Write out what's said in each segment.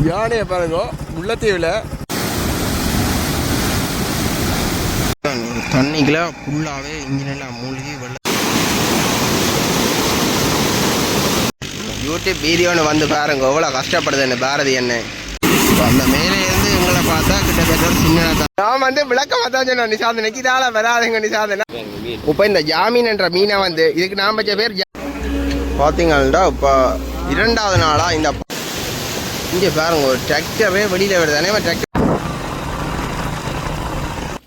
யானையை பாருங்க முல்லைத்தீவில் தண்ணிக்குள்ள ஃபுல்லாகவே இன்ஜினெல்லாம் மூழ்கி யூடியூப் வீடியோன்னு வந்து பாருங்க எவ்வளோ கஷ்டப்படுது என்ன பாரதி என்ன அந்த மேலே இருந்து எங்களை பார்த்தா கிட்டத்தட்ட ஒரு சின்ன நான் வந்து விளக்கமாக தான் சொன்னேன் நிசாந்தனைக்கு இதால் வராதுங்க நிசாந்தனை. இப்போ இந்த ஜாமீன் என்ற மீனை வந்து இதுக்கு நான் வச்ச பேர் பார்த்தீங்கன்னா இப்போ 2வது நாளாக இந்த இங்கே பாருங்க ஒரு டிராக்டரே வெளியில் வருதானே டிராக்டர்.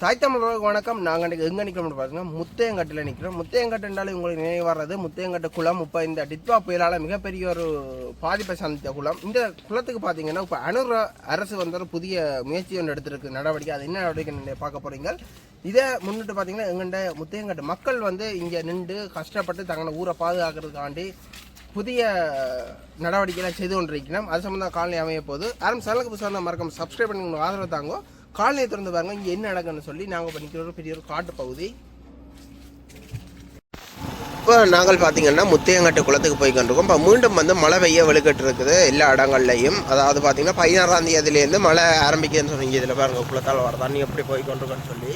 தாய் தமிழர்களுக்கு வணக்கம். நாங்கள் எங்கே நிற்கிறோம்னு பார்த்தீங்கன்னா முத்தையங்காட்டில் நிற்கிறோம். முத்தையங்காட்டுனாலும் உங்களுக்கு நினைவு வர்றது முத்தையங்காட்டு குளம். இப்போ இந்த டிட்வா புயலால் மிகப்பெரிய ஒரு பாதிப்பை சந்தித்த குளம். இந்த குளத்துக்கு பார்த்தீங்கன்னா இப்போ அனுர அரசு வந்து ஒரு புதிய முயற்சி ஒன்று எடுத்திருக்கு நடவடிக்கை. அது என்ன நடவடிக்கை பார்க்க போகிறீங்க. இதை முன்னிட்டு பார்த்தீங்கன்னா எங்கள்கிட்ட முத்தையங்காட்டு மக்கள் வந்து இங்கே நின்று கஷ்டப்பட்டு தங்களோட ஊரை பாதுகாக்கிறதுக்காண்டி புதிய நடவடிக்கைலாம் செய்து கொண்டிருக்கிறோம். அது சம்மந்தம் காலனி அமைய போது யாரும் சேனலுக்கு புதுசாக இருந்தால் மறக்காம சப்ஸ்கிரைப் பண்ணி உங்களுக்கு ஆதரவு தாங்க. காலனியை திறந்து பாருங்க இங்கே என்ன நடக்குன்னு சொல்லி நாங்கள் பண்ணிக்கிற ஒரு பெரிய ஒரு காட்டு பகுதி. இப்போ நாங்கள் பார்த்தீங்கன்னா முத்தையங்காட்டு குளத்துக்கு போய் கொண்டிருக்கோம். இப்போ மீண்டும் வந்து மழை பெய்ய வெளுக்கட்டு இருக்குது எல்லா இடங்கள்லையும். அதாவது பார்த்தீங்கன்னா 16ஆம் தேதியிலேருந்து மழை ஆரம்பிக்குதுன்னு சொன்னீங்க. இதில் பாருங்கள் குளத்தால் வர தண்ணி எப்படி போய் கொண்டிருக்கோன்னு சொல்லி.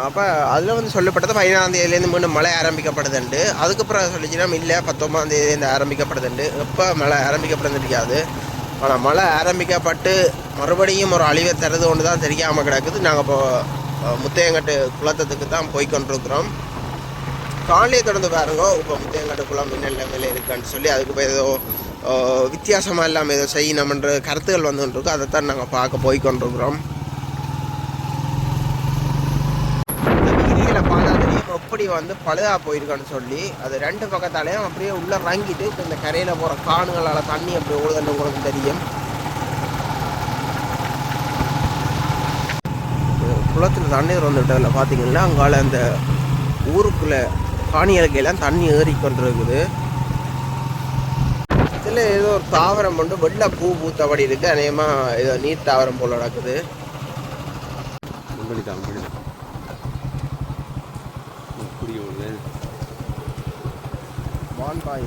அப்போ அதில் வந்து சொல்லப்பட்டது 15ஆம் தேதியிலேருந்து மீண்டும் மழை ஆரம்பிக்கப்படுதுண்டு. அதுக்கப்புறம் சொல்லிச்சுன்னா இல்லை 19ஆம் தேதியிலேருந்து ஆரம்பிக்கப்படுதுண்டு. எப்போ மழை ஆரம்பிக்கப்படுதுன்னு தெரியாது. ஆனால் மழை ஆரம்பிக்கப்பட்டு மறுபடியும் ஒரு அழிவை தருது ஒன்று தான் தெரியாமல் கிடக்குது. நாங்கள் இப்போ முத்தையங்காட்டு குளத்துக்கு தான் போய்கொண்டிருக்கிறோம். காலையை தொடர்ந்து பாருங்க இப்போ முத்தையங்காட்டு குளம் என்ன நிலைமையில் இருக்குன்னு சொல்லி அதுக்கு போய் ஏதோ வித்தியாசமாக இல்லாமல் ஏதோ செய்யணும்ன்ற கருத்துக்கள் வந்துருக்கோம். அதைத்தான் நாங்கள் பார்க்க போய்கொண்டிருக்கிறோம். எப்படி வந்து பழுதாக போயிருக்கான்னு சொல்லி அது 2 பக்கத்தாலேயும் அப்படியே உள்ளே வாங்கிட்டு இப்போ இந்த கரையில் போகிற காணுகளால் தண்ணி அப்படி ஓடுதுன்னு உங்களுக்கு தெரியும். குளத்தில் தண்ணீர் வந்துவிட்டதில் பார்த்தீங்கன்னா அங்கால அந்த ஊருக்குள்ளே காணியலுக்கையெல்லாம் தண்ணி ஏறிக்கொண்டிருக்குது. இதில் ஏதோ ஒரு தாவரம் வந்து வெள்ளை பூ பூத்தபடி இருக்குது. அநேகமாக ஏதோ நீர் தாவரம் போல் நடக்குது. வான்பாய்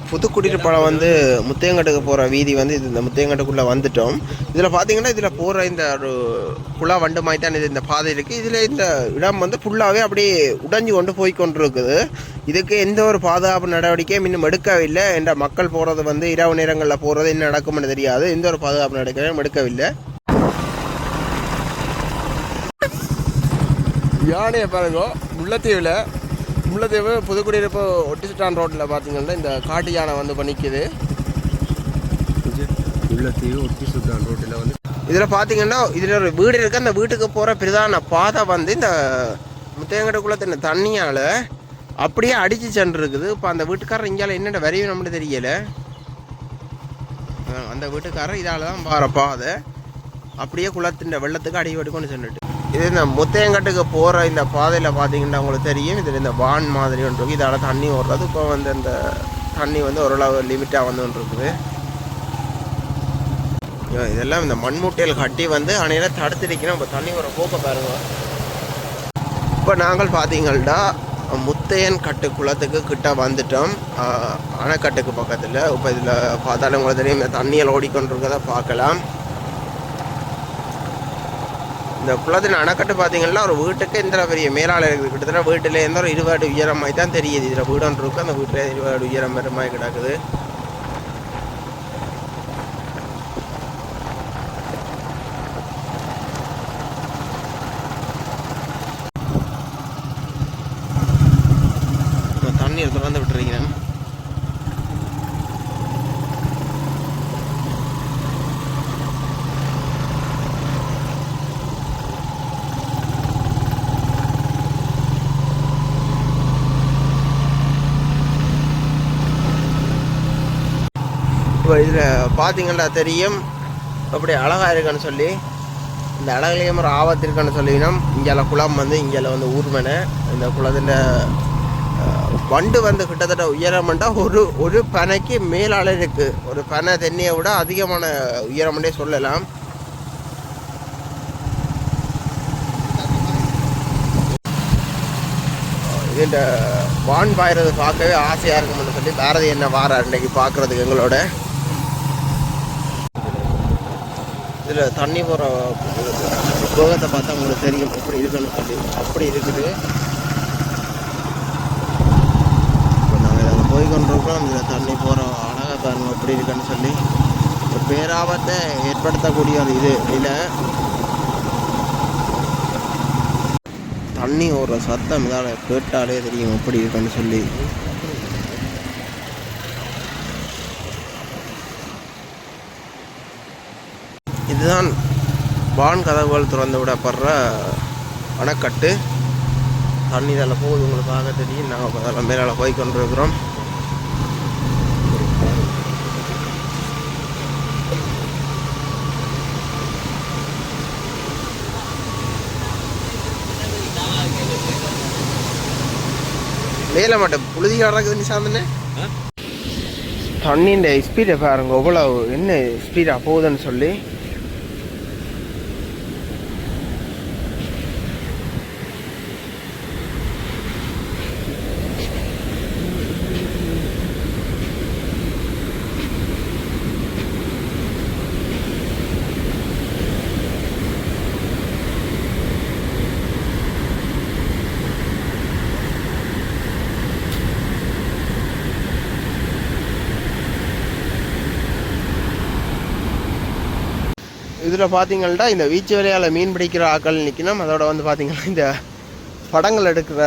புதுக்குடியிருப்பாளம் வந்து முத்தையங்காட்டுக்கு போகிற வீதி வந்து இது. இந்த முத்தையங்காட்டுக்குள்ளே வந்துட்டோம். இதில் பார்த்தீங்கன்னா இதில் போகிற இந்த ஒரு குளா வண்டு மாதிரி தான் இது இந்த பாதை இருக்குது. இதில் இந்த இடம் வந்து ஃபுல்லாகவே அப்படியே உடைஞ்சு கொண்டு போய் கொண்டு இருக்குது. இதுக்கு எந்த ஒரு பாதுகாப்பு நடவடிக்கையும் இன்னும் எடுக்கவில்லை. என்ற மக்கள் போகிறது வந்து இரவு நேரங்களில் போகிறது என்ன நடக்கும்னு தெரியாது. எந்த ஒரு பாதுகாப்பு நடவடிக்கையும் எடுக்கவில்லை. யானையை பாருங்க முல்லைத்தீவில் புதுக்குடியிருப்பு ஒட்டிசுட்டான் ரோட்டில் பார்த்தீங்கன்னா இந்த காட்டு யானை வந்து பண்ணிக்குது. முல்லைத்தீவு ஒட்டிசுட்டான் ரோட்டில் வந்து இதில் பார்த்தீங்கன்னா இதில் ஒரு வீடு இருக்குது. அந்த வீட்டுக்கு போகிற பிரதான பாதை வந்து இந்த முத்தையங்காட்டு குளத்தின் தண்ணியால் அப்படியே அடித்து சென்றுருக்குது. இப்போ அந்த வீட்டுக்காரர் இங்கால என்னென்ன வரையும் நம்மளுக்கு தெரியலை. அந்த வீட்டுக்காரர் இதால் தான் பாரு பாதை அப்படியே குளத்தின் வெள்ளத்துக்கு அடிபட்டு கொண்டு சென்றுட்டு இது. இந்த முத்தையங்காட்டுக்கு போகிற இந்த பாதையில் பார்த்தீங்கன்னா உங்களுக்கு தெரியும். இதில் இந்த வான் மாதிரி ஒன்று இருக்குது. இதால் தண்ணி ஓடுறது. இப்போ வந்து இந்த தண்ணி வந்து ஓரளவு லிமிட்டாக வந்து ஒன்று இருக்குது. இதெல்லாம் இந்த மண்மூட்டையில் கட்டி வந்து அணையில் தடுத்துருக்கணும். இப்போ தண்ணி ஒரு போக்க பாருங்க. இப்போ நாங்கள் பார்த்தீங்கன்னா முத்தையன்காட்டு குளத்துக்கு கிட்ட வந்துட்டோம். அணைக்கட்டுக்கு பக்கத்தில். இப்போ இதில் பார்த்தாலும் உங்களுக்கு தெரியும் இந்த தண்ணியில் ஓடிக்கொண்டிருக்கதை பார்க்கலாம். இந்த குளத்தின் அணைக்கட்டு பார்த்தீங்கன்னா ஒரு வீட்டுக்கு இந்த பெரிய மேலாளர் இருக்குது. கிட்டத்தட்ட வீட்டிலேருந்து ஒரு 20 அடி உயரம் மாதிரி தான் தெரியுது. இதில் வீடு ஒன்று இருக்குது. அந்த வீட்டில் 20 அடி உயரம் மாதிரி கிடக்குது. தண்ணீர் திறந்து விட்டுருக்கிறேன். இப்போ இதில் பார்த்தீங்கன்னா தெரியும் அப்படி அழகாக இருக்குன்னு சொல்லி. இந்த அழகுலேயும் ஒரு ஆபத்து இருக்குன்னு சொல்லினோம். இங்கே குளம் வந்து இங்கே வந்து ஊர்மனை இந்த குளத்தில் வண்டு வந்து கிட்டத்தட்ட உயரம்ண்டா ஒரு பனைக்கு மேலால் இருக்குது. ஒரு பனை தென்னையை விட அதிகமான உயரம்ன்றே சொல்லலாம். இந்த வான் பாயிறது பார்க்கவே ஆசையாக இருக்கும்னு சொல்லி பாரதி என்ன வாரார் இன்றைக்கி பார்க்குறதுக்கு எங்களோட. இதில் தண்ணி போகிற போகத்தை பார்த்தா உங்களுக்கு தெரியும் எப்படி இருக்குன்னு சொல்லி. அப்படி இருக்குது. இப்போ நாங்கள் இதில் போய் கொண்டிருக்கோம். இதில் தண்ணி போகிற அழகாக பாருங்க எப்படி இருக்குன்னு சொல்லி. ஒரு பேராபத்தை ஏற்படுத்தக்கூடிய ஒரு இது இல்லை. தண்ணி ஒரு சத்தம் இதால் கேட்டாலே தெரியும் எப்படி இருக்குன்னு சொல்லி. இதுதான் வான் கதவுகள் திறந்து விடப்படுற அணைக்கட்டு. தண்ணி இதில் போகுது உங்களுக்கு பார்க்க தெரியும். நாங்கள் அதில் மேலே போய் கொண்டிருக்கிறோம். மேலே மட்டும் புழுதி நடக்குது நிசாந்தனே. தண்ணியின் ஸ்பீடை பாருங்க எவ்வளோ என்ன ஸ்பீடாக போகுதுன்னு சொல்லி. இதில் பார்த்தீங்கன்னா இந்த வீச்சு வேலையால் மீன் பிடிக்கிற ஆக்கள் நிற்கணும். அதோட வந்து பார்த்தீங்கன்னா இந்த படங்கள் எடுக்கிற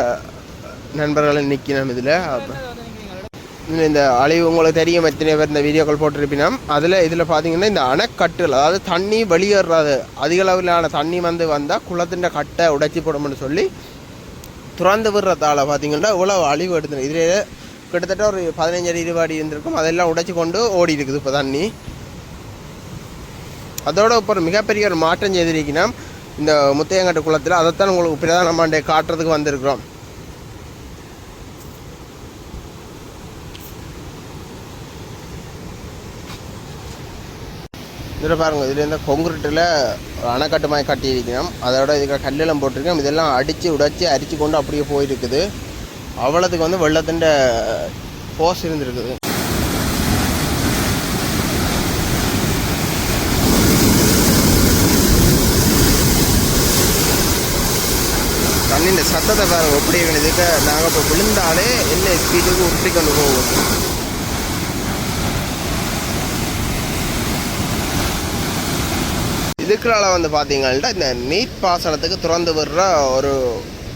நண்பர்களை நிற்கணும். இதில் இந்த அழிவு உங்களுக்கு தெரியும் எத்தனை பேர் இந்த வீடியோக்கள் போட்டிருப்பினோம். இதில் பார்த்தீங்கன்னா இந்த அணைக்கட்டுகள் அதாவது தண்ணி வெளியேறாது அதிக அளவிலான தண்ணி வந்தால் குளத்தின் கட்டை உடைச்சி போடணும்னு சொல்லி துறந்து விடுறதால பார்த்தீங்கன்னா இவ்வளோ அழிவு எடுத்து. இதில் கிட்டத்தட்ட ஒரு 15-20 அடி இருந்திருக்கும். அதெல்லாம் உடைச்சி கொண்டு ஓடி இருக்குது இப்போ தண்ணி. அதோட இப்போ மிகப்பெரிய ஒரு மாற்றம் செய்திருக்கீங்கன்னா இந்த முத்தையங்காட்டு குளத்தில். அதைத்தான் உங்களுக்கு பிரதானமாண்டே காட்டுறதுக்கு வந்திருக்கிறோம். இதில் பாருங்கள், இதில் இந்த கொங்குரிட்டில் அணைக்கட்டு மாதிரி கட்டியிருக்கணும். அதோட இதுக்கு கல்லெல்லாம் போட்டிருக்கோம். இதெல்லாம் அடித்து உடைச்சி அரிச்சு கொண்டு அப்படியே போயிருக்குது. அவ்வளோத்துக்கு வந்து வெள்ளத்தின் போஸ் இருந்துருக்குது. தண்ணிஇந்த சத்தத்தை பாருங்க எப்படி இதுக்கு நாங்கள் இப்போ விழுந்தாலே என்ன ஸ்பீடுக்கு உருட்டி கொண்டு போவோம். இதுக்குள்ளால வந்து பார்த்தீங்கன்னா இந்த நீர் பாசனத்துக்கு திறந்து விடுற ஒரு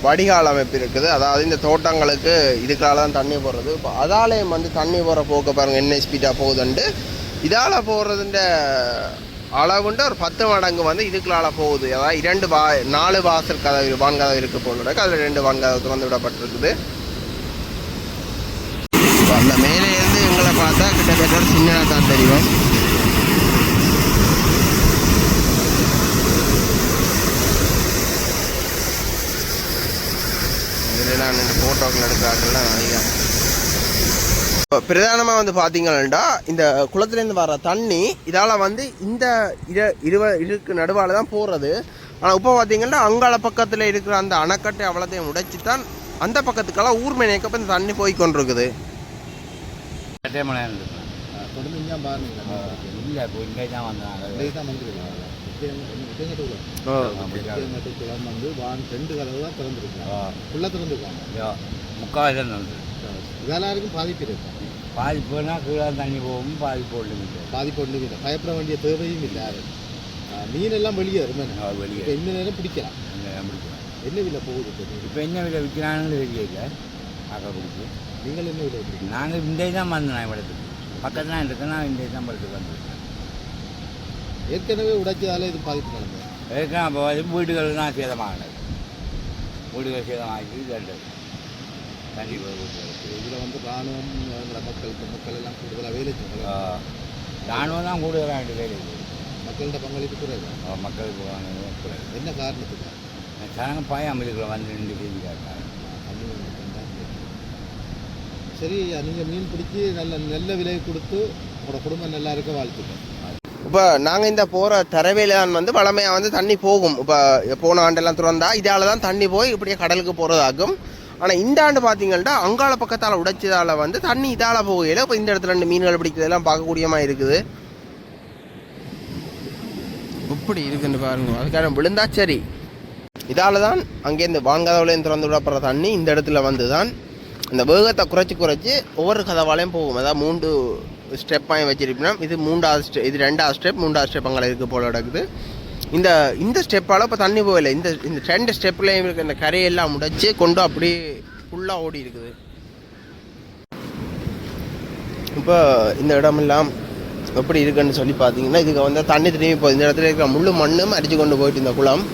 வடிகால் அமைப்பு இருக்குது. அதாவது இந்த தோட்டங்களுக்கு இதுக்குள்ளால தான் தண்ணி போடுறது. இப்போ அதாலேயும் வந்து தண்ணி போகிற போக்க பாருங்கள் என்ன ஸ்பீடாக போகுதுண்டு. இதால் போடுறதுன்ற அளவுண்டு ஒரு 10 மடங்கு வந்து இதுக்குள்ளால போகுது. அதாவது 4 வாசல் கதவு வான்கதவு இருக்கு போல. அதில் 2 வான்கதவு திறந்து விடப்பட்டிருக்குது. அந்த மேலே இருந்து எங்களை பார்த்தா கிட்டத்தட்ட சின்னதாக தான் தெரியும். இதெல்லாம் ரெண்டு ஃபோட்டோக்கள் எடுக்கிறாங்கலாம் நிறையா. பிரதானமாக வந்து பார்த்தீங்கன்னா இந்த குளத்துலேருந்து வர தண்ணி இதால் வந்து இந்த இதுக்கு நடுவால் தான் போகிறது. ஆனால் இப்போ பார்த்தீங்கன்னா அங்காள பக்கத்தில் இருக்கிற அந்த அணைக்கட்டை அவ்வளோத்தையும் உடைச்சி தான் அந்த பக்கத்துக்கெல்லாம் ஊர் மேனேக்கப்போ இந்த தண்ணி போய் கொண்டிருக்குது. எல்லாருக்கும் பாதிப்பு இருக்கு. பாதிப்புனா கீழே தண்ணி போகும், பாதிப்பு ஒன்றும் இல்லை. பயப்பட வேண்டிய தேவையும் இல்லை. மீன் எல்லாம் வெளியே வெளியே இந்த நேரம் பிடிக்கலாம். என்ன விலை போகுது இப்போ? என்ன விலை விற்கிறாங்கன்னு தெரியல. அக்கா பிடிச்சி நீங்கள் என்ன விலை விற்கிறீங்க? நாங்கள் இந்த தான் வந்தோம் இடத்துக்கு பக்கத்தில் இருக்குன்னா இந்த தான் படத்துக்கு வந்துருக்கேன். ஏற்கனவே உடைச்சதால இது பாதிப்பு நடந்தது. ஏற்கனவே அப்போ வீடுகள் தான் சேதமாகினது. வீடுகள் சேதமாகி கேட்டது தண்ணி இதில் வந்து இராணுவம் மக்கள் எல்லாம் கூடுதலாக வேலை செய்யணும். இராணுவம் தான் கூடுதலாக வேலை மக்கள்கிட்ட பங்களிப்பு குறைவு. மக்களுக்கு குறைவு. என்ன காரணத்துக்கு? ஜனங்க பாயாமலுக்குள்ள வந்து 2 கேஜி காட்டாங்க. சரி, நீங்கள் மீன் பிடிச்சி நல்ல விலை கொடுத்து உங்களோட குடும்பம் நல்லா இருக்க வாழ்த்துக்கள். இப்போ நாங்கள் இந்த போகிற தரவேலான் வந்து வளமையாக வந்து தண்ணி போகும். இப்போ போன ஆண்டெல்லாம் திறந்தா இதால் தான் தண்ணி போய் இப்படியே கடலுக்கு போகிறதாகும். ஆனால் இந்த ஆண்டு பார்த்தீங்கன்னா அங்காள பக்கத்தால் உடைச்சதால் வந்து தண்ணி இதால் போகையில் இப்போ இந்த இடத்துல 2 மீன்கள் பிடிக்கிறதெல்லாம் பார்க்கக்கூடியமாக இருக்குது. இப்படி இருக்குன்னு பாருங்க. அதுக்கான விழுந்தா சரி. இதால் தான் அங்கேருந்து வான்கதவுலேயும் திறந்து விடப்படுற தண்ணி இந்த இடத்துல வந்து தான் இந்த வேகத்தை குறைச்சி ஒவ்வொரு கதவாலையும் போகும். அதாவது 3 ஸ்டெப்பாக வச்சிருப்போம். இது 3வது ஸ்டெப், இது 2வது ஸ்டெப், 3வது ஸ்டெப் அங்கே இருக்குது போல நடக்குது. இந்த ஸ்டெப்பால் இப்போ தண்ணி போகலை. இந்த 2 ஸ்டெப்லேயும் இருக்க இந்த கரையெல்லாம் முடைச்சி கொண்டு அப்படியே ஃபுல்லாக ஓடி இருக்குது. இப்போ இந்த இடமெல்லாம் எப்படி இருக்குன்னு சொல்லி பார்த்தீங்கன்னா இதுக்கு வந்து தண்ணி திரும்பி போகுது. இந்த இடத்துல இருக்கிற முள்ளு மண்ணும் அடித்து கொண்டு போயிட்டு இந்த குளம்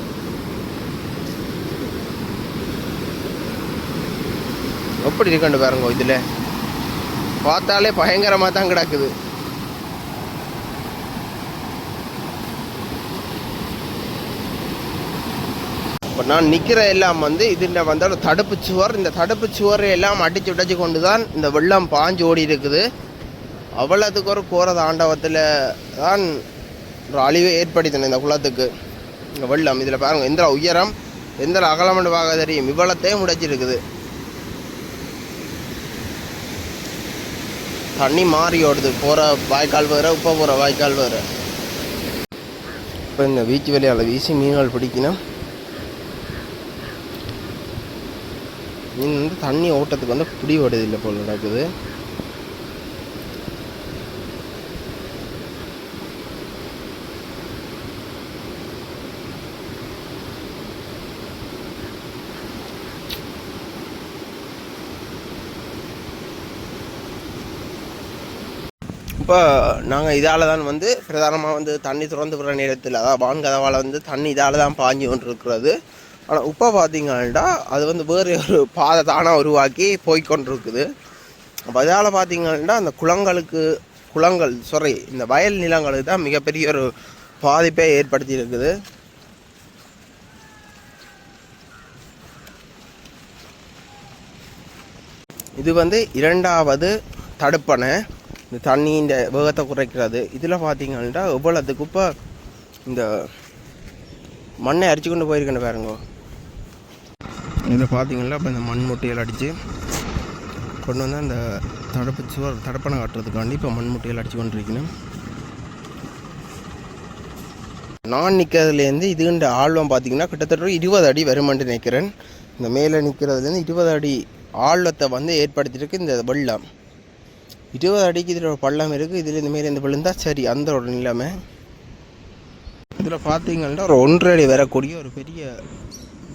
எப்படி இருக்குன்னு பாருங்க. இதில் பார்த்தாலே பயங்கரமாக தான் கிடக்குது. இப்போ நான் நிற்கிற எல்லாம் வந்து இதில் வந்து ஒரு தடுப்பு சுவர். இந்த தடுப்பு சுவரை எல்லாம் அடித்து உடைச்சி கொண்டு தான் இந்த வெள்ளம் பாஞ்சு ஓடி இருக்குது. அவ்வளோத்துக்கு ஒரு கோர தாண்டவத்தில் தான் ஒரு அழிவை ஏற்படுத்தின இந்த குளத்துக்கு இந்த வெள்ளம். இதில் பாருங்கள் எந்த உயரம் எந்த அகலமண்டு பார்க்க தெரியும். இவ்வளத்தையும் உடைச்சிருக்குது. தண்ணி மாறி ஓடுது. போகிற வாய்க்கால் வேறு, உப்பை போகிற வாய்க்கால் வேறு. இப்போ இந்த வீச்சு வழியால் வீசி மீன்கள் பிடிக்கணும். மீன் வந்து தண்ணி ஓட்டத்துக்கு வந்து பிடி ஓடுது இல்லை போல் நடக்குது. இப்போ நாங்கள் இதால் தான் வந்து பிரதானமாக வந்து தண்ணி திறந்து விடுற நேரத்தில், அதாவது வான்கதவால் வந்து தண்ணி இதால் தான் பாஞ்சு கொண்டு இருக்கிறது. ஆனால் இப்போ பார்த்தீங்கன்னா அது வந்து வேறு ஒரு பாதை தானாக உருவாக்கி போய்கொண்டிருக்குது. அப்போ இதால் பார்த்தீங்கன்னா அந்த இந்த வயல் நிலங்களுக்கு தான் மிகப்பெரிய ஒரு பாதிப்பை ஏற்படுத்தி இருக்குது. இது வந்து 2வது தடுப்பணை. இந்த தண்ணி இந்த வேகத்தை குறைக்கிறது. இதில் பார்த்தீங்கன்னா எவ்வளோத்துக்கு இப்போ இந்த மண்ணை அரிச்சு கொண்டு போயிருக்கேன்னு பாருங்க. இதில் பார்த்தீங்கன்னா இப்போ இந்த மண் முட்டையில் அடித்து கொண்டு வந்து அந்த தடுப்பணை கட்டுறதுக்காண்டி இப்போ மண் முட்டையில் அடித்து கொண்டு இருக்கணும். நான் நிற்கிறதுலேருந்து இதுன்ற ஆழ்வம் பார்த்தீங்கன்னா கிட்டத்தட்ட 20 அடி வருமானு நினைக்கிறேன். இந்த மேலே நிற்கிறதுலேருந்து 20 அடி ஆழ்வத்தை வந்து ஏற்படுத்தியிருக்கு இந்த வெள்ளம். 20 அடிக்கு இதில் ஒரு பள்ளம் இருக்குது. இதில் இந்த மாரி இந்த விழுந்தால் சரி அந்த ஒரு நிலைமை. இதில் பார்த்தீங்கன்னா ஒரு 1.5 அடி வரக்கூடிய ஒரு பெரிய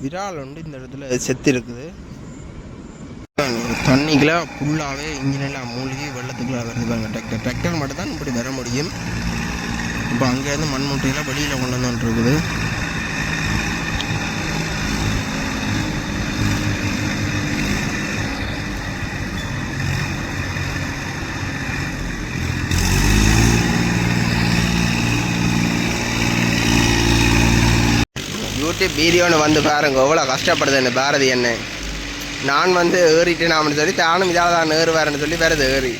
விரால் வந்து இந்த இடத்துல செத்து இருக்குது. தண்ணிக்குள்ள ஃபுல்லாகவே இன்ஜினெல்லாம் மூழ்கி வெள்ளத்துக்குள்ளே வருது. டிராக்டர் மட்டும் தான் இப்படி வர முடியும். இப்போ அங்கேருந்து மண் மூட்டையெல்லாம் வெளியில் கொண்டு வந்துருக்குது. யூடியூப் வீடியோன்னு வந்து பாருங்க எவ்வளோ கஷ்டப்படுது என்ன பாரதி என்ன. நான் வந்து ஏறிட்டேன் அப்படின்னு சொல்லி தானும் இதால் தான் ஏறுவாருன்னு சொல்லி வருது ஏறி.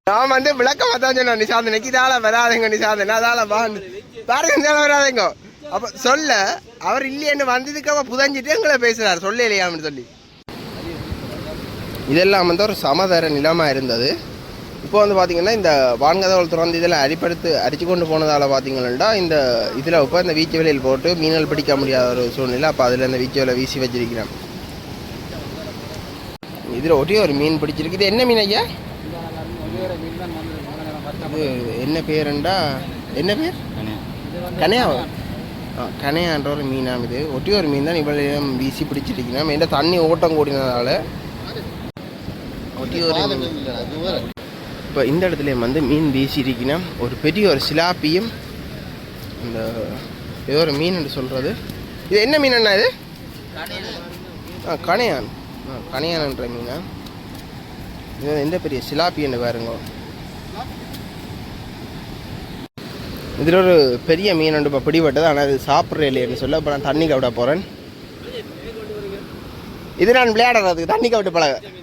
நான் வந்து விளக்கமாக தான் சொன்னேன் நிசாந்தனைக்கு இதால் வராதுங்க நிசாந்தன் அதால் பாருங்க வராதுங்க. அப்போ சொல்ல அவர் இல்லையன்னு வந்ததுக்கு அவள் புதஞ்சிட்டு எங்களை பேசுகிறார் சொல்ல இல்லையான்னு சொல்லி. இதெல்லாம் வந்து ஒரு சமதர நிலமாக இருந்தது. இப்போ வந்து பார்த்திங்கன்னா இந்த வான்கதவுள் திறந்து இதில் அடித்து கொண்டு போனதால் பார்த்திங்கன்னா இந்த இதில் இப்போ இந்த வீச்சு வலையில் போட்டு மீன்கள் பிடிக்க முடியாத ஒரு சூழ்நிலை. அப்போ அதில் இந்த வீச்சு வலை வீசி வச்சிருக்கிறேன். இதில் ஒட்டியே ஒரு மீன் பிடிச்சிருக்கு. இது என்ன மீன் ஐயா? இது என்ன பேருண்டா? என்ன பேர்? கனையாவா? கனையான்ற ஒரு மீனாம். இது ஒட்டியே ஒரு மீன் தான் இவ்வளோ வீசி பிடிச்சிருக்கிறேன். என்ன தண்ணி ஓட்டம் கூடினதால் ஒட்டியே ஒரு. இப்போ இந்த இடத்துல வந்து மீன் வீசியிருக்கினா ஒரு பெரிய ஒரு சிலாப்பியும் இந்த ஏதோ ஒரு மீன் என்று சொல்கிறது. இது என்ன மீன் அண்ணா இது? கணையான். கணையான்ன்ற மீனா இது எந்த பெரிய சிலாப்பின்னு பாருங்க. இதில் ஒரு பெரிய மீன் ஒன்று இப்போ பிடிபட்டது. ஆனால் அது சாப்பிட்ற இல்லைன்னு சொல்ல இப்போ நான் தண்ணி கவிட போகிறேன். இது நான் விளையாடுறதுக்கு தண்ணி கவிட்டு பழக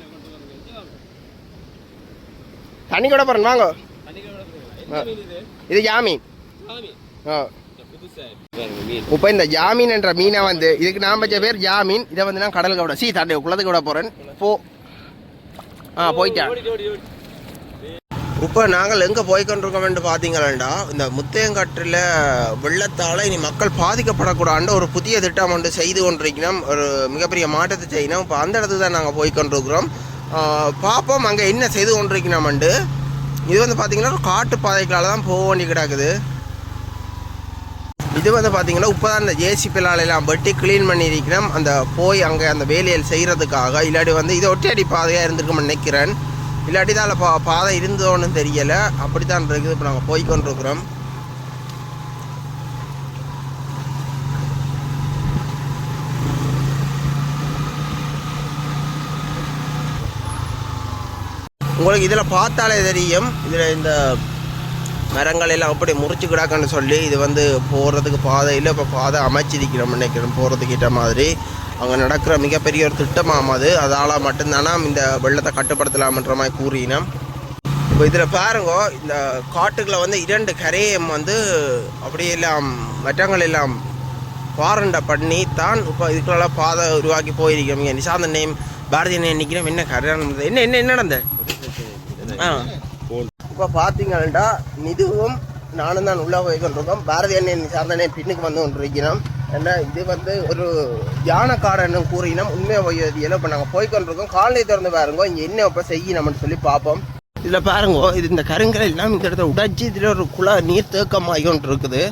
தண்ணி கூட போகிறேன் வாங்க. இது யாமி. இப்போ இந்த ஜாமீன் என்ற மீனை வந்து இதுக்கு நான் வச்ச பேர் ஜாமீன். இதை வந்து நான் கடலுக்கு விட தண்டை குளத்துக்கு விட போகிறேன். போயிட்டேன். இப்போ நாங்கள் எங்கே போய்கொண்டிருக்கோம்னு பார்த்தீங்களா, இந்த முத்தையங்காட்டில் வெள்ளத்தால் இனி மக்கள் பாதிக்கப்படக்கூடாதுன்ற ஒரு புதிய திட்டம் ஒன்று செய்து கொண்டிருக்கணும். ஒரு மிகப்பெரிய மாற்றத்தை செய்யணும். இப்போ அந்த இடத்துக்கு தான் நாங்கள் போய்கொண்டிருக்கிறோம். பார்ப்போம் அங்கே என்ன செய்து கொண்டிருக்கணும்ண்டு. இது வந்து பார்த்திங்கன்னா ஒரு காட்டு பாதைகளால் தான் போக வேண்டி கிடக்குது. இது வந்து பார்த்திங்கன்னா இப்போ தான் இந்த ஜேசிபிலாலெல்லாம் வெட்டி க்ளீன் பண்ணியிருக்கணும். அந்த போய் அங்கே அந்த வேலையில் செய்கிறதுக்காக. இல்லாட்டி வந்து இது ஒற்றையடி பாதையாக இருந்திருக்கும்னு நினைக்கிறேன். இல்லாட்டி தான் பாதை இருந்தோன்னு தெரியலை. அப்படி தான் இருக்குது. இப்போ நாங்கள் போய்கொண்டிருக்கிறோம். உங்களுக்கு இதில் பார்த்தாலே தெரியும், இதில் இந்த மரங்கள் எல்லாம் அப்படி முறிச்சு கிடாக்குன்னு சொல்லி இது வந்து போகிறதுக்கு பாதை இல்லை. இப்போ பாதை அமைச்சிருக்கிறோம் நினைக்கிறோம் போகிறதுக்கிட்ட மாதிரி. அங்கே நடக்கிற மிகப்பெரிய ஒரு திட்டமாம் அது. அதால் மட்டும்தானா இந்த வெள்ளத்தை கட்டுப்படுத்தலாம்ன்ற மாதிரி கூறினோம். இப்போ இதில் பாருங்க, இந்த காட்டுக்களை வந்து 2 கரையும் வந்து அப்படியெல்லாம் மற்றங்கள் எல்லாம் பாரண்டை பண்ணி தான் இப்போ இதுக்குள்ளெல்லாம் பாதை உருவாக்கி போயிருக்கோம். இங்கே நிசாந்த நேம் பாரதிய நேம் நிற்கிறோம். என்ன கரையான என்ன நடந்த இப்போ பார்த்தீங்கன்னா நிதுவும் நானும் தான் உள்ளே போய் கொண்டிருக்கோம். பாரதி அண்ணன் சார்ந்தனே பின்னுக்கு வந்து கொண்டிருக்கிறோம். ஏன்னா இது வந்து ஒரு யானைக்காரன்னு கூறினோம். உண்மையாக போய் இப்போ நாங்கள் போய்கொண்டிருக்கோம். காலனி திறந்து பாருங்க, இங்கே என்ன இப்போ செய்யணும்னு சொல்லி பார்ப்போம். இதில் பாருங்க, இது இந்த கருங்கல் எல்லாம் இந்த இடத்துல உடைச்சி இதில் ஒரு நீர் தேக்கமாகி கொண்டு இருக்குது.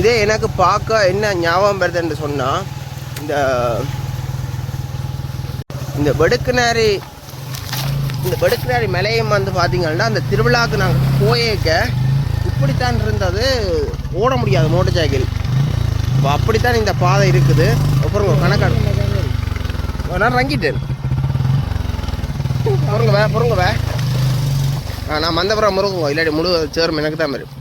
இதே எனக்கு பார்க்க என்ன ஞாபகம் வருதுன்னு சொன்னால், இந்த வெடுக்குநாரி மலையும் வந்து பார்த்தீங்கன்னா அந்த திருவிழாவுக்கு நாங்கள் போயேக்க இப்படித்தான் இருந்தது. ஓட முடியாது மோட்டர் சைக்கிள். இப்போ அப்படித்தான் இந்த பாதை இருக்குது. அப்புறம் கணக்காடு நான் ரங்கிட்டேன். பொருங்க நான் மந்தபுரம் முருகுங்க. இல்லாட்டி முழு சேரும் எனக்கு தான் வரும்.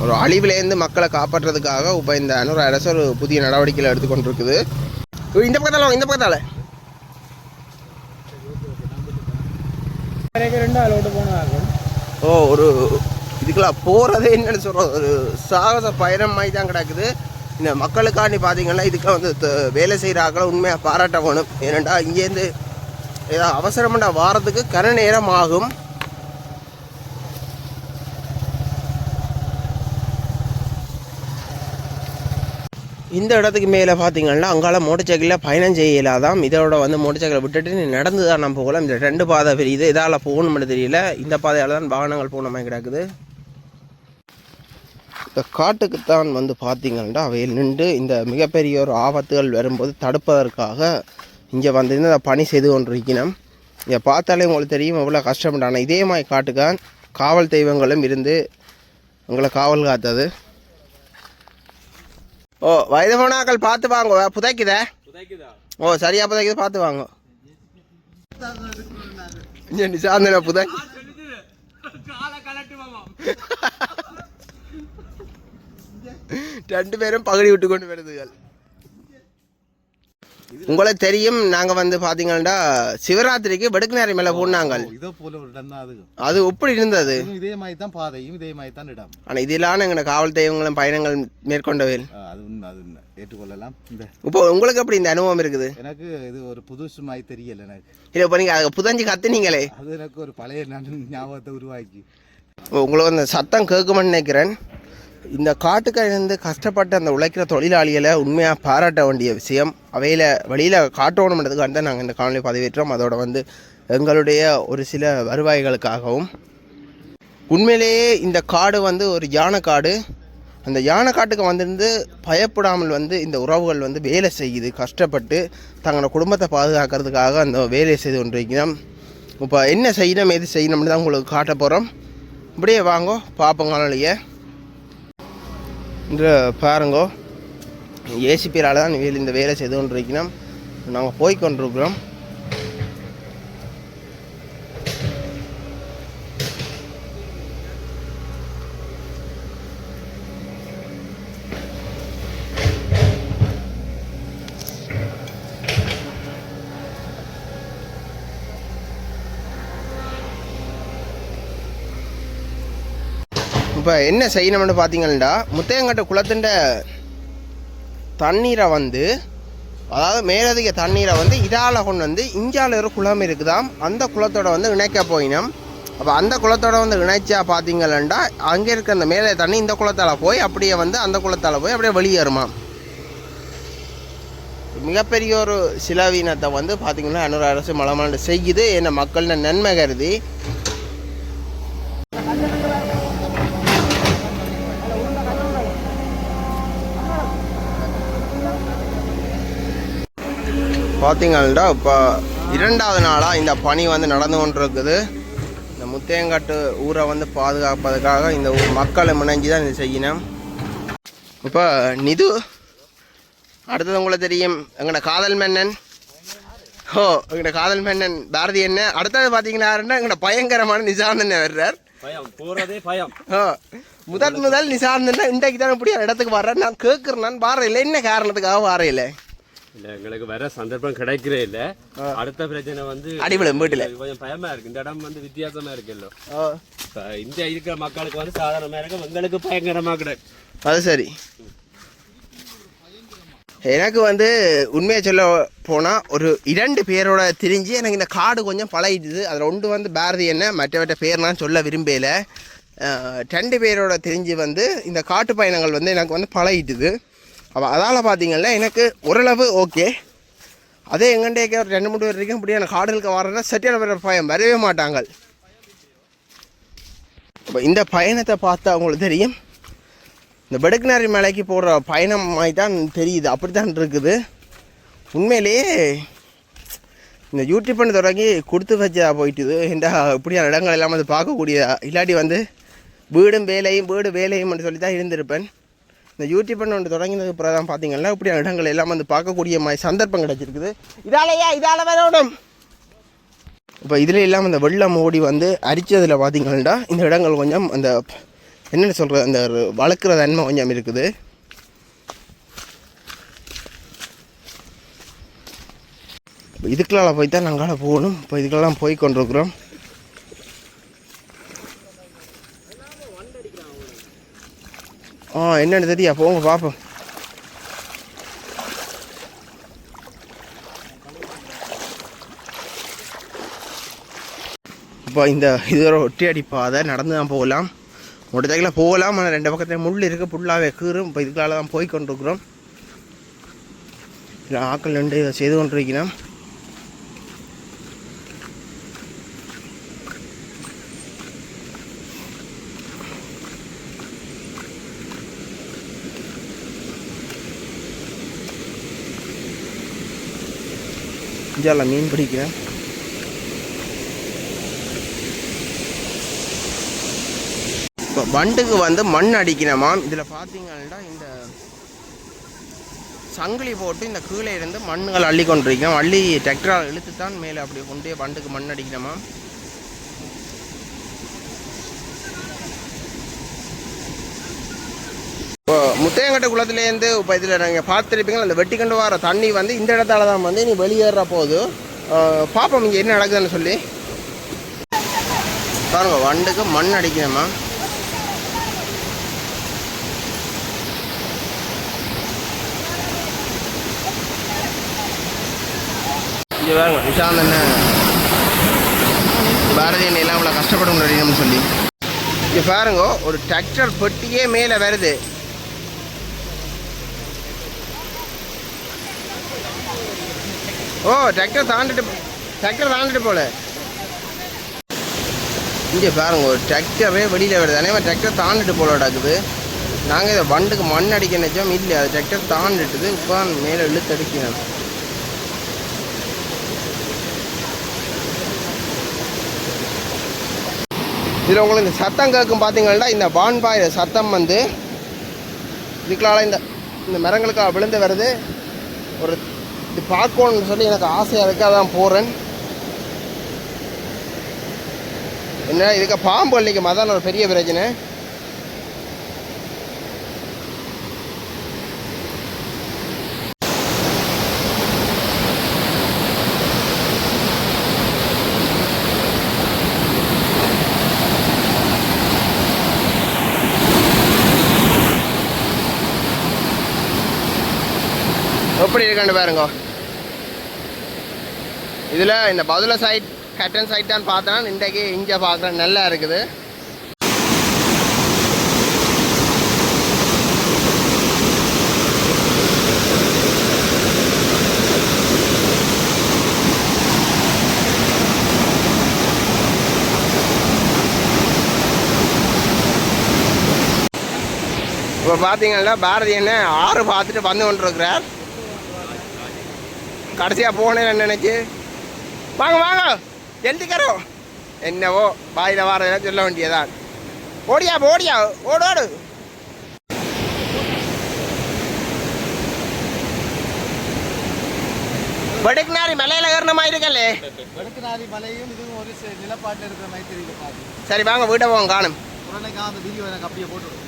ஒரு அழிவிலேருந்து மக்களை காப்பாற்றுறதுக்காக இப்போ இந்த அனுர அரசு ஒரு புதிய நடவடிக்கைகளை எடுத்துக்கொண்டிருக்குது. இந்த பக்கத்தால் ஒரு இதுக்கெல்லாம் போகிறதே என்னென்னு சொல்கிறது, ஒரு சாகச பயணம் மாதிரி தான் கிடக்குது. இந்த மக்களுக்காண்டி பார்த்தீங்கன்னா இதுக்கெல்லாம் வந்து வேலை செய்கிற ஆக்களை உண்மையாக பாராட்ட வேணும். ஏனெண்டா இங்கேருந்து ஏதாவது அவசரமெண்டா வாரத்துக்கு கன நேரம் ஆகும். இந்த இடத்துக்கு மேலே பார்த்தீங்கன்னா அங்கால மோட்டர் சைக்கிளில் பயணம் செய்யலாதான். இதோட வந்து மோட்டர் சைக்கிளை விட்டுட்டு நடந்து தான் நம்ம போகலாம். இந்த 2 பாதை பெரியுது. இதால் போகணும்னு தெரியல. இந்த பாதையால் தான் வாகனங்கள் போன மாதிரி கிடக்குது. இந்த காட்டுக்குத்தான் வந்து பார்த்தீங்கன்னா அவையில் நின்று இந்த மிகப்பெரிய ஒரு ஆபத்துகள் வரும்போது தடுப்பதற்காக இங்கே வந்து இந்த பணி செய்து கொண்டிருக்கணும். இதை பார்த்தாலே உங்களுக்கு தெரியும் எவ்வளோ கஷ்டப்பட்டான. இதே மாதிரி காட்டுக்கான் காவல் தெய்வங்களும் இருந்து உங்களை காவல் காத்தது. வயது போனாக்கள் பார்த்து வாங்க. புதைக்குதா? சரியா புதைக்குது, பார்த்து வாங்க. நிசாந்தன புதை 2 பேரும் பகுதி விட்டு கொண்டு வருதுகள். உங்களுக்கு தெரியும், நாங்கள் வந்து பார்த்தீங்கன்னா சிவராத்திரிக்கு வெடுக்குநாரி மேலே போனாங்க. இதே போல ஒரு இடம் தான் அது எப்படி இருந்தது? இதே மாதிரி தான் பாதையும் இதே மாதிரி தான் இடம். ஆனால் இதெல்லாம் எங்களை காவல் தெய்வங்களும் பயணங்கள் மேற்கொண்டவை. அது ஏற்றுக்கொள்ளலாம். இப்போ உங்களுக்கு எப்படி இந்த அனுபவம் இருக்குது? எனக்கு இது ஒரு புதுசு மாதிரி தெரியல எனக்கு. இல்லை, இப்போ நீங்கள் அதை புதஞ்சு கத்துனீங்களே, அது எனக்கு ஒரு பழைய ஞாபகத்தை உருவாக்கி. உங்களுக்கு அந்த சத்தம் கேட்குமென்னு நினைக்கிறேன். இந்த காட்டுக்கிருந்து கஷ்டப்பட்டு அந்த உழைக்கிற தொழிலாளிகளை உண்மையாக பாராட்ட வேண்டிய விஷயம். அவையில் வழியில் காட்டணுன்றதுக்காக தான் நாங்கள் இந்த காணொலி பதிவேற்றோம். அதோட வந்து எங்களுடைய ஒரு சில வருவாய்களுக்காகவும். உண்மையிலேயே இந்த காடு வந்து ஒரு யானை காடு. அந்த யானை காட்டுக்கு வந்திருந்து பயப்படாமல் வந்து இந்த உறவுகள் வந்து வேலை செய்யுது. கஷ்டப்பட்டு தங்களோட குடும்பத்தை பாதுகாக்கிறதுக்காக அந்த வேலையை செய்து கொண்டிருக்கிறோம். இப்போ என்ன செய்யணும் எது செய்யணும்னு தான் உங்களுக்கு காட்ட போகிறோம். இப்படியே வாங்கோ பார்ப்போங்களையே. இன்று பாருங்கோ, ஏசிபியால் தான் இந்த வேலை செய்து கொண்டிருக்கிறோம். நாங்கள் போய்கொண்டிருக்கிறோம். இப்போ என்ன செய்யணும்னு பார்த்தீங்கன்னா முத்தையங்கட்ட குளத்துண்ட தண்ணீரை வந்து அதாவது மேலதிக தண்ணீரை வந்து இதால் கொண்டு வந்து இஞ்சால ஒரு குளம் இருக்குதாம் அந்த குளத்தோட வந்து இணைக்க போயினோம். அப்போ அந்த குளத்தோட வந்து இணைச்சா பார்த்தீங்கன்னா அங்கே இருக்க அந்த மேலே தண்ணி இந்த குளத்தால் போய் அப்படியே வந்து அந்த குளத்தால் போய் அப்படியே வெளியேறுமா. மிகப்பெரிய ஒரு சிலவீனத்தை வந்து பார்த்திங்கன்னா அன்னூர் அரசு மலமாண்டு செய்யுது. என்ன மக்கள் நன்மை கருதி பார்த்தீங்கன்னா இப்போ 2வது நாளாக இந்த பணி வந்து நடந்து கொண்டு இருக்குது. இந்த முத்தையங்காட்டு ஊரை வந்து பாதுகாப்பதற்காக இந்த ஊர் மக்களை முனைஞ்சி தான் இது செய்யணும். இப்போ நிது அடுத்தது உங்களுக்கு தெரியும் எங்களோட காதல் மன்னன். எங்களோட காதல் மன்னன் பாரதி என்ன. அடுத்தது பார்த்தீங்கன்னா எங்களோட பயங்கரமான நிசாந்தன் வர்றார். முதல் நிசாந்தன் இன்றைக்கு தான் இப்படி இடத்துக்கு வர்றேன். நான் கேட்குறேன், நான் வாரையில் என்ன காரணத்துக்காக வாரையில் இல்லை, எங்களுக்கு வர சந்தர்ப்பம் கிடைக்கிறே இல்லை. அடுத்த பிரச்சனை வந்து அடிபடும் வீட்டில் கொஞ்சம் பயமா இருக்கு. இந்த இடம் வந்து வித்தியாசமா இருக்குல்ல. இந்தியா இருக்கிற மக்களுக்கு வந்து சாதாரணமா இருக்கும், எங்களுக்கு பயங்கரமா கிடையாது. அது சரி. எனக்கு வந்து உண்மையை சொல்ல போனால் ஒரு 2 பேரோட திரிஞ்சு எனக்கு இந்த காடு கொஞ்சம் பழகிடுது. அதில் ஒன்று வந்து பாரதி என்ன மற்ற பேர்லாம் சொல்ல விரும்பல. 2 பேரோட திரிஞ்சு வந்து இந்த காட்டு பயணங்கள் வந்து எனக்கு வந்து பழகிட்டுது. அப்போ அதால் பார்த்தீங்கன்னா எனக்கு ஓரளவு ஓகே. அதே எங்கண்டே ஒரு 2-3 பேர் வரைக்கும் இப்படி எனக்கு காடுகளுக்கு வரேன்னா சட்டியான பேர் பயம் வரவே மாட்டாங்க. இப்போ இந்த பயணத்தை பார்த்தா அவங்களுக்கு தெரியும் இந்த பெடுக்குநாரி மலைக்கு போடுற பயணம் மாதிரி தான் தெரியுது. அப்படி தான் இருக்குது. உண்மையிலேயே இந்த யூடியூப் பண்ணி தொடங்கி கொடுத்து வச்சா போயிட்டுது. ஏண்டா இப்படியான இடங்கள் எல்லாம் வந்து பார்க்கக்கூடியதா. இல்லாட்டி வந்து வீடு வேலையும் சொல்லி தான் இருந்திருப்பேன். இந்த யூடியூப் பண்ண ஒன்று தொடங்கினதுக்கு அப்புறம் தான் பார்த்தீங்கன்னா இப்படியான இடங்கள் எல்லாம் வந்து பார்க்கக்கூடிய மாதிரி சந்தர்ப்பம் கிடச்சிருக்குது. இதால் வரணும். இப்போ இதில் இல்லாமல் இந்த வெள்ளம் ஓடி வந்து அரிச்சதில் பார்த்தீங்கன்னா இந்த இடங்கள் கொஞ்சம் அந்த என்னென்ன சொல்கிறது அந்த வளர்க்குற தன்மை கொஞ்சம் இருக்குது. இப்போ இதுக்கெல்லாம் போய் தான் நாங்கள் போகணும். இப்போ இதுக்கெல்லாம் போய் கொண்டிருக்கிறோம். என்னென்னு தெரியா போங்க பார்ப்போம். இப்போ இந்த இதோட ஒட்டியடி பாதை நடந்து தான் போகலாம். மொட்டத்தைக்கில் போகலாம். ஆனால் 2 பக்கத்தில் முள் இருக்குது, ஃபுல்லாகவே கீறும். இப்போ இதுக்கால தான் போய் கொண்டிருக்கிறோம். இல்லை ஆக்கள் 2 இதை செய்து கொண்டிருக்கிறோம். இஞ்சால மீன் பிடிக்கிறேன். இப்போ வண்டுக்கு வந்து மண் அடிக்கணுமாம். இதில் பார்த்தீங்கன்னா இந்த சங்கிலி போட்டு இந்த கீழே இருந்து மண்ணுகள் அள்ளி கொண்டிருக்கோம். அள்ளி டிராக்டரால் இழுத்து தான் மேலே அப்படி கொண்டு வண்டுக்கு மண் அடிக்கணுமாம். இப்போ முத்தையங்கட்ட குளத்துலேருந்து இப்போ இதில் நாங்கள் பார்த்துருப்பீங்களா அந்த வெட்டிக்கொண்டு வர தண்ணி வந்து இந்த இடத்தால தான் வந்து நீ வெளியேற போது பார்ப்போம் இங்கே என்ன நடக்குதுன்னு சொல்லி. பாருங்க வண்டுக்கு மண் அடிக்கணுமா. இங்கே பாருங்க நிஷாந்த் என்ன பாரதி என்ன எல்லாம் இவ்வளோ கஷ்டப்பட முடியும்னு சொல்லி. இங்கே பாருங்க ஒரு டிராக்டர் பெட்டியே மேலே வருது. டிராக்டர் தாண்டிட்டு போல. இங்கே பாருங்க ஒரு டிராக்டரே வெளியில் வருது. அதே மாதிரி டிராக்டர் தாண்டிட்டு போல நடக்குது. நாங்கள் இதை வண்டுக்கு மண் அடிக்க நினைச்சோம், இல்லை அது டிராக்டர் தாண்டிட்டுது. இப்போ மேலே இழுத்து அடிக்கணும். இதில் உங்களுக்கு இந்த சத்தம் கேட்கும் பார்த்தீங்கன்னா இந்த வான்பாய் சத்தம் வந்து இதுக்களால் இந்த மரங்களுக்காக விழுந்து வருது. ஒரு இது பார்க்கணுன்னு சொல்லி எனக்கு ஆசையாக இருக்குது, அதான் போகிறேன். என்ன இதுக்கு பாம்பு அள்ளிக்கும், அதான் ஒரு பெரிய பிரச்சனை. எப்படி இருக்குன்னு பாருங்க. இதில் இந்த பதுளை சைட் கட்டன் சைட் தான் பார்த்தேன். இன்றைக்கு இங்கே பார்க்குறேன், நல்லா இருக்குது. இப்போ பார்த்தீங்கன்னா பாரதி என்ன 6 பார்த்துட்டு வந்து கொண்டிருக்கிறார். கடைசியாக போனேன்னு நினைச்சு வாங்க வாங்க எழுதிக்கிறோ என்னவோ பாயில் வாரதெல்லாம் சொல்ல வேண்டியதான். ஓடியா ஓடியா ஓடோடு. வடுக்குநாரி மலையில் ஏறின மாதிரி இருக்கலே. வடுக்குநாரி மலையும் இதுவும் ஒரு நிலப்பாட்டில் இருக்கிற மாதிரி தெரியுது. சரி வாங்க வீட்டை போங்க காணும். உடனே அந்த வீடியோ எனக்கு அப்படியே போட்டு